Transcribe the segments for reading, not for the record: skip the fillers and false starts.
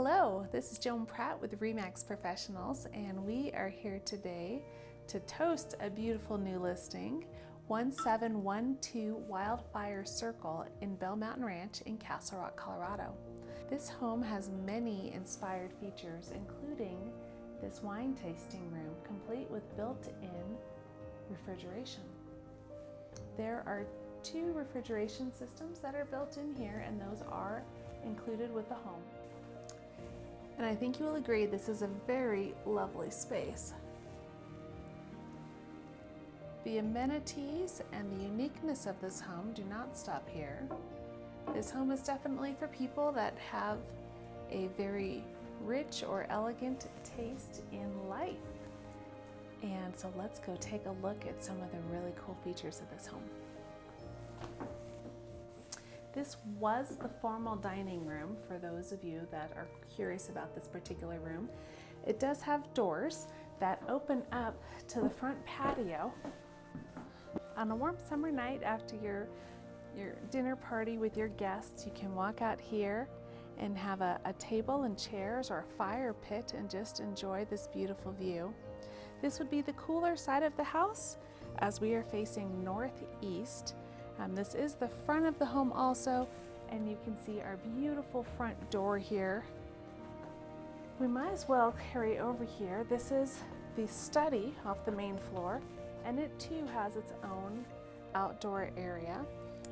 Hello, this is Joan Pratt with Remax Professionals, and we are here today to toast a beautiful new listing, 1712 Wildfire Circle in Bell Mountain Ranch in Castle Rock, Colorado. This home has many inspired features, including this wine tasting room, complete with built-in refrigeration. There are 2 refrigeration systems that are built in here, and those are included with the home. And I think you will agree this is a very lovely space. The amenities and the uniqueness of this home do not stop here. This home is definitely for people that have a very rich or elegant taste in life. And so let's go take a look at some of the really cool features of this home. This was the formal dining room for those of you that are curious about this particular room. It does have doors that open up to the front patio. On a warm summer night after your dinner party with your guests, you can walk out here and have a table and chairs or a fire pit and just enjoy this beautiful view. This would be the cooler side of the house as we are facing northeast. This is the front of the home also, and you can see our beautiful front door here. We might as well carry over here. This is the study off the main floor, and it too has its own outdoor area.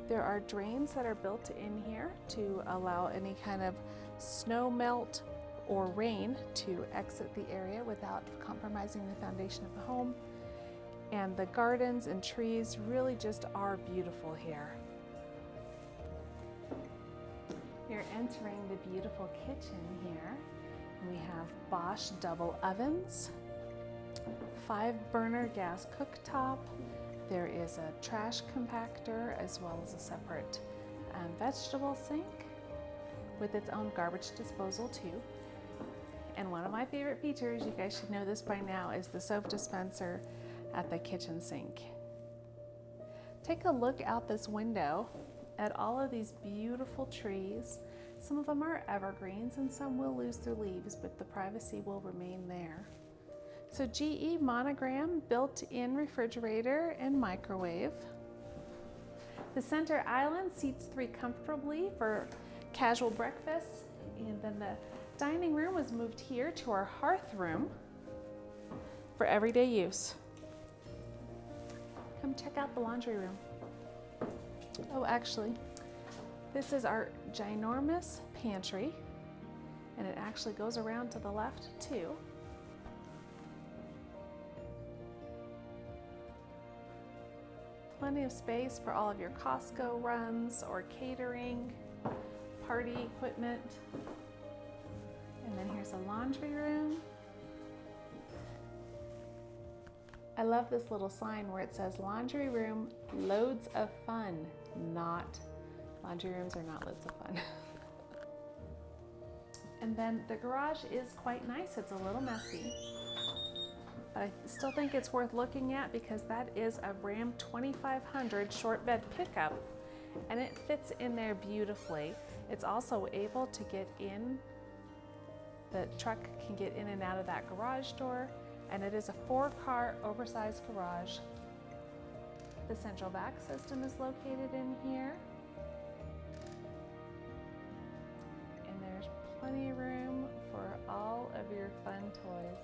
There are drains that are built in here to allow any kind of snow melt or rain to exit the area without compromising the foundation of the home. And the gardens and trees really just are beautiful here. You're entering the beautiful kitchen here. We have Bosch double ovens, 5-burner gas cooktop. There is a trash compactor as well as a separate vegetable sink with its own garbage disposal too. And one of my favorite features, you guys should know this by now, is the soap dispenser at the kitchen sink. Take a look out this window at all of these beautiful trees. Some of them are evergreens and some will lose their leaves, but the privacy will remain there. So GE monogram, built-in refrigerator and microwave. The center island seats 3 comfortably for casual breakfast, and then the dining room was moved here to our hearth room for everyday use. Come check out the laundry room. Oh, actually, this is our ginormous pantry, and it actually goes around to the left too. Plenty of space for all of your Costco runs or catering, party equipment. And then here's a laundry room. I love this little sign where it says laundry room, loads of fun. Laundry rooms are not loads of fun. And then the garage is quite nice. It's a little messy, but I still think it's worth looking at because that is a Ram 2500 short bed pickup, and it fits in there beautifully. It's also able to get in, the truck can get in and out of that garage door, and it is a 4-car oversized garage. The central vac system is located in here. And there's plenty of room for all of your fun toys.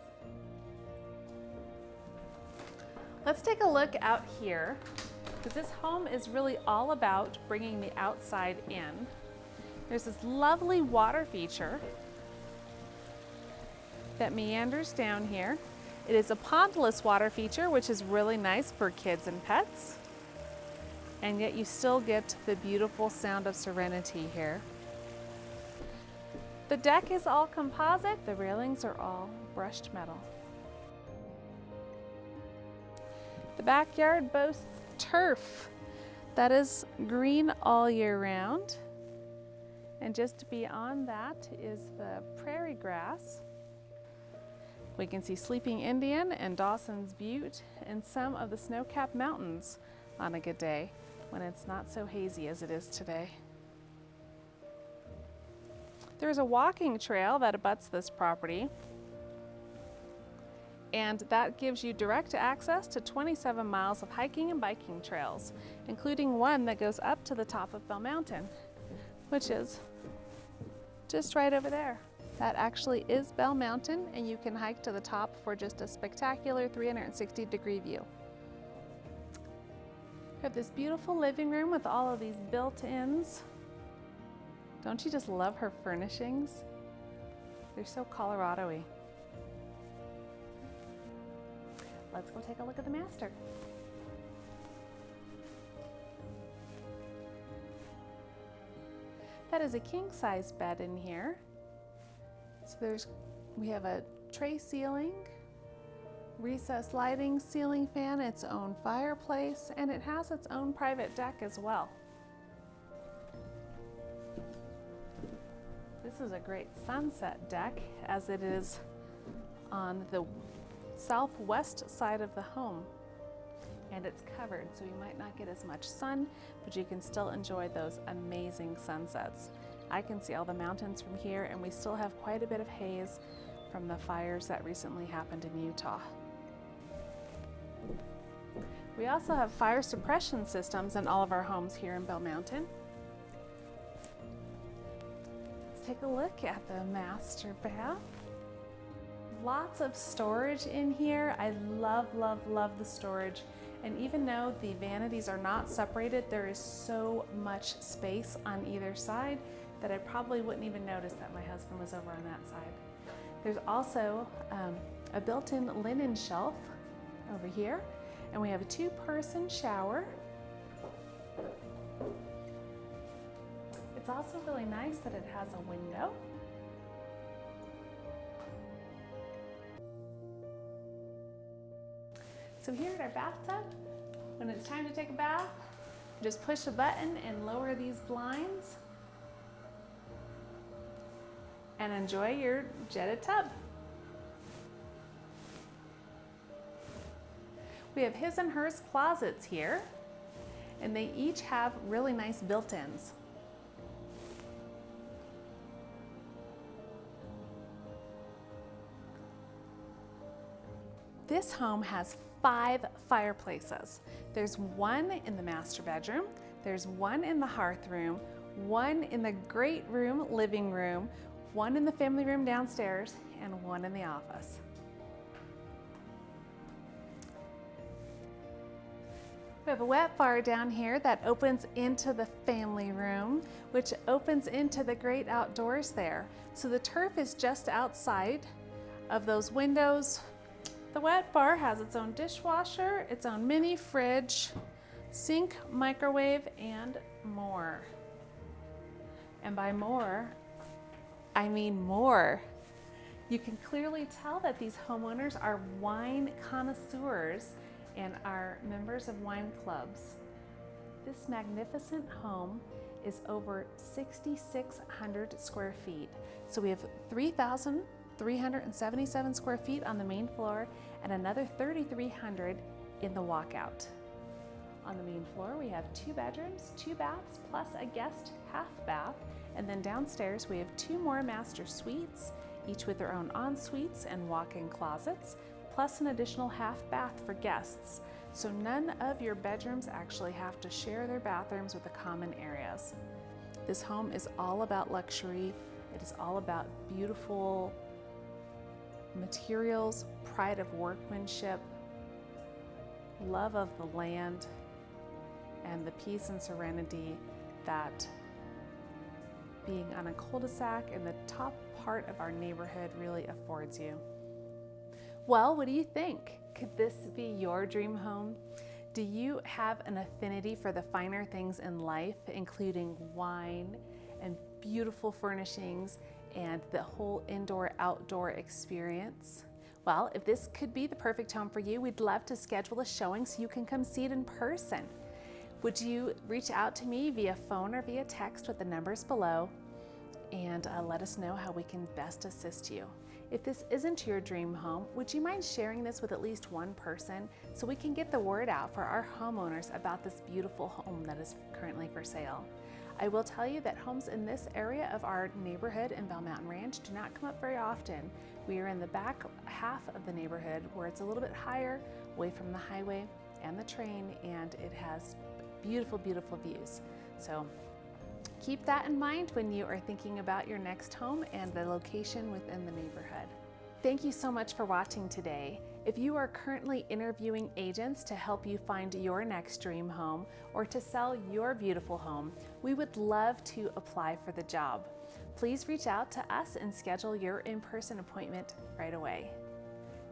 Let's take a look out here, because this home is really all about bringing the outside in. There's this lovely water feature that meanders down here. It is a pondless water feature, which is really nice for kids and pets. And yet you still get the beautiful sound of serenity here. The deck is all composite. The railings are all brushed metal. The backyard boasts turf that is green all year round. And just beyond that is the prairie grass. We can see Sleeping Indian and Dawson's Butte and some of the snow-capped mountains on a good day when it's not so hazy as it is today. There's a walking trail that abuts this property, and that gives you direct access to 27 miles of hiking and biking trails, including one that goes up to the top of Bell Mountain, which is just right over there. That actually is Bell Mountain, and you can hike to the top for just a spectacular 360-degree view. We have this beautiful living room with all of these built-ins. Don't you just love her furnishings? They're so Colorado-y. Let's go take a look at the master. That is a king-size bed in here. So we have a tray ceiling, recessed lighting, ceiling fan, its own fireplace, and it has its own private deck as well. This is a great sunset deck, as it is on the southwest side of the home, and it's covered, so you might not get as much sun, but you can still enjoy those amazing sunsets. I can see all the mountains from here, and we still have quite a bit of haze from the fires that recently happened in Utah. We also have fire suppression systems in all of our homes here in Bell Mountain. Let's take a look at the master bath. Lots of storage in here. I love, love, love the storage. And even though the vanities are not separated, there is so much space on either side that I probably wouldn't even notice that my husband was over on that side. There's also a built-in linen shelf over here, and we have a 2-person shower. It's also really nice that it has a window. So here at our bathtub, when it's time to take a bath, just push a button and lower these blinds and enjoy your jetted tub. We have his and hers closets here, and they each have really nice built-ins. This home has 5 fireplaces. There's one in the master bedroom, there's one in the hearth room, one in the great room, living room, one in the family room downstairs, and one in the office. We have a wet bar down here that opens into the family room, which opens into the great outdoors there. So the turf is just outside of those windows. The wet bar has its own dishwasher, its own mini fridge, sink, microwave, and more. And by more, I mean more. You can clearly tell that these homeowners are wine connoisseurs and are members of wine clubs. This magnificent home is over 6,600 square feet. So we have 3,377 square feet on the main floor and another 3,300 in the walkout. On the main floor, we have 2 bedrooms, 2 baths, plus a guest half bath. And then downstairs, we have 2 more master suites, each with their own en-suites and walk-in closets, plus an additional half bath for guests. So none of your bedrooms actually have to share their bathrooms with the common areas. This home is all about luxury. It is all about beautiful materials, pride of workmanship, love of the land, and the peace and serenity that being on a cul-de-sac in the top part of our neighborhood really affords you. Well, what do you think? Could this be your dream home? Do you have an affinity for the finer things in life, including wine and beautiful furnishings and the whole indoor-outdoor experience? Well, if this could be the perfect home for you, we'd love to schedule a showing so you can come see it in person. Would you reach out to me via phone or via text with the numbers below and let us know how we can best assist you? If this isn't your dream home, would you mind sharing this with at least one person so we can get the word out for our homeowners about this beautiful home that is currently for sale? I will tell you that homes in this area of our neighborhood in Bell Mountain Ranch do not come up very often. We are in the back half of the neighborhood where it's a little bit higher, away from the highway and the train, and it has beautiful, beautiful views. So keep that in mind when you are thinking about your next home and the location within the neighborhood. Thank you so much for watching today. If you are currently interviewing agents to help you find your next dream home or to sell your beautiful home, we would love to apply for the job. Please reach out to us and schedule your in-person appointment right away.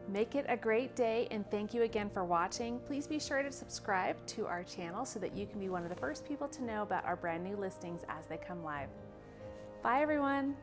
Make it a great day, and thank you again for watching. Please be sure to subscribe to our channel so that you can be one of the first people to know about our brand new listings as they come live. Bye everyone.